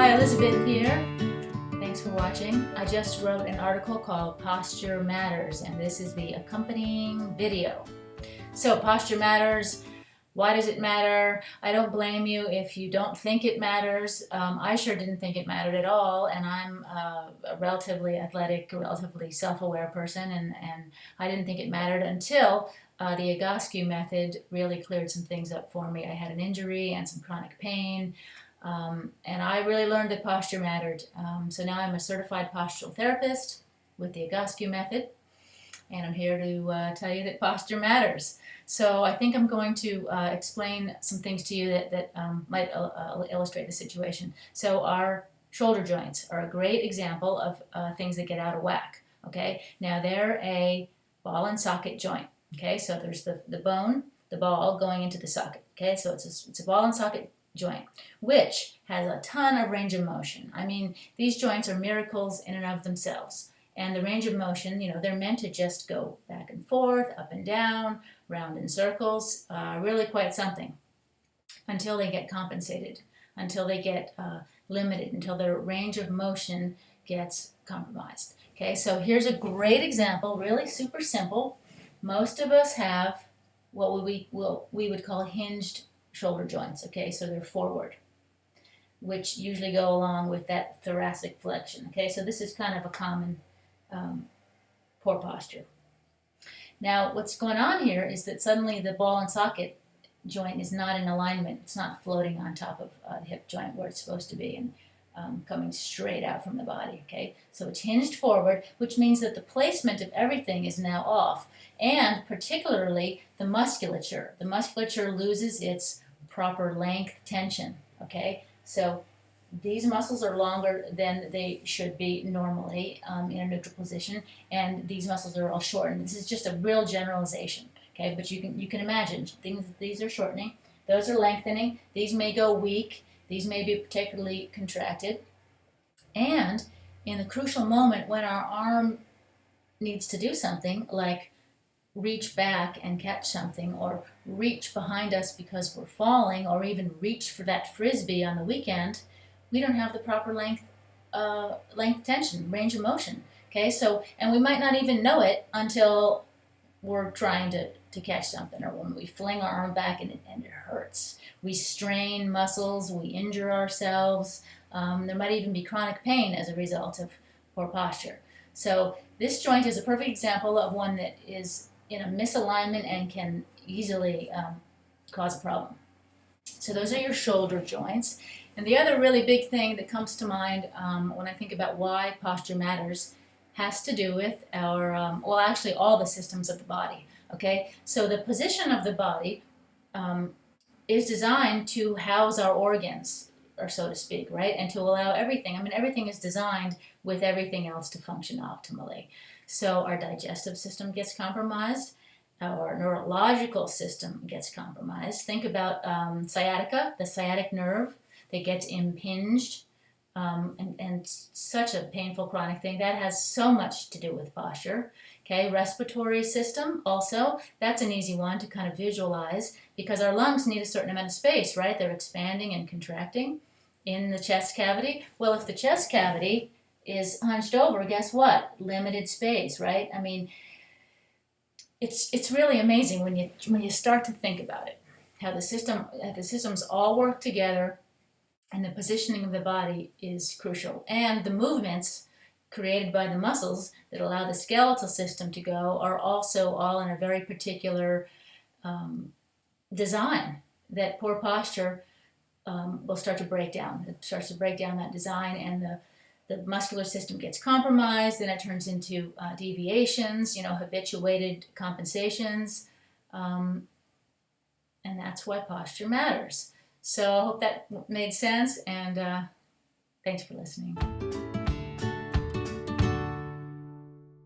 Hi, Elizabeth here. Thanks for watching. I just wrote an article called Posture Matters, and this is the accompanying video. So, posture matters. Why does it matter? I don't blame you if you don't think it matters. I sure didn't think it mattered at all, and I'm a relatively athletic, relatively self-aware person, and I didn't think it mattered until the Egoscue Method really cleared some things up for me. I had an injury and some chronic pain. And I really learned that posture mattered. So now I'm a certified postural therapist with the Egoscue Method, and I'm here to tell you that posture matters. So I think I'm going to explain some things to you that might illustrate the situation. So our shoulder joints are a great example of things that get out of whack. Okay, now they're a ball and socket joint. Okay, so there's the bone, the ball going into the socket. Okay, so it's a ball and socket joint, which has a ton of range of motion. I mean, these joints are miracles in and of themselves. And the range of motion, they're meant to just go back and forth, up and down, round in circles, really quite something, until they get compensated, until they get limited, until their range of motion gets compromised. Okay, so here's a great example, really super simple. Most of us have what we would call hinged shoulder joints, okay, so they're forward, which usually go along with that thoracic flexion, okay, so this is kind of a common poor posture. Now, what's going on here is that suddenly the ball and socket joint is not in alignment. It's not floating on top of the hip joint where it's supposed to be and coming straight out from the body, okay, so it's hinged forward, which means that the placement of everything is now off, and particularly the musculature. The musculature loses its proper length tension, okay? So these muscles are longer than they should be normally in a neutral position, and these muscles are all shortened. This is just a real generalization, okay? But you can imagine these are shortening, those are lengthening, these may go weak, these may be particularly contracted, and in the crucial moment when our arm needs to do something like reach back and catch something, or reach behind us because we're falling, or even reach for that frisbee on the weekend, we don't have the proper length tension, range of motion. Okay, so, and we might not even know it until we're trying to catch something, or when we fling our arm back and it hurts. We strain muscles, we injure ourselves. There might even be chronic pain as a result of poor posture. So this joint is a perfect example of one that is in a misalignment and can easily cause a problem. So those are your shoulder joints. And the other really big thing that comes to mind when I think about why posture matters has to do with our, well, actually all the systems of the body. Okay, so the position of the body is designed to house our organs, or so to speak, right? And to allow everything. I mean, everything is designed with everything else to function optimally. So our digestive system gets compromised, our neurological system gets compromised. Think about sciatica, the sciatic nerve that gets impinged, and such a painful chronic thing. That has so much to do with posture. Okay, respiratory system also, that's an easy one to kind of visualize because our lungs need a certain amount of space, right? They're expanding and contracting in the chest cavity. Well, if the chest cavity is hunched over, guess what? Limited space, right? I mean, it's really amazing when you start to think about it, how the systems all work together, and the positioning of the body is crucial. And the movements created by the muscles that allow the skeletal system to go are also all in a very particular design that poor posture will start to break down. It starts to break down that design, and the muscular system gets compromised, then it turns into deviations, habituated compensations, and that's why posture matters. So I hope that made sense, and thanks for listening.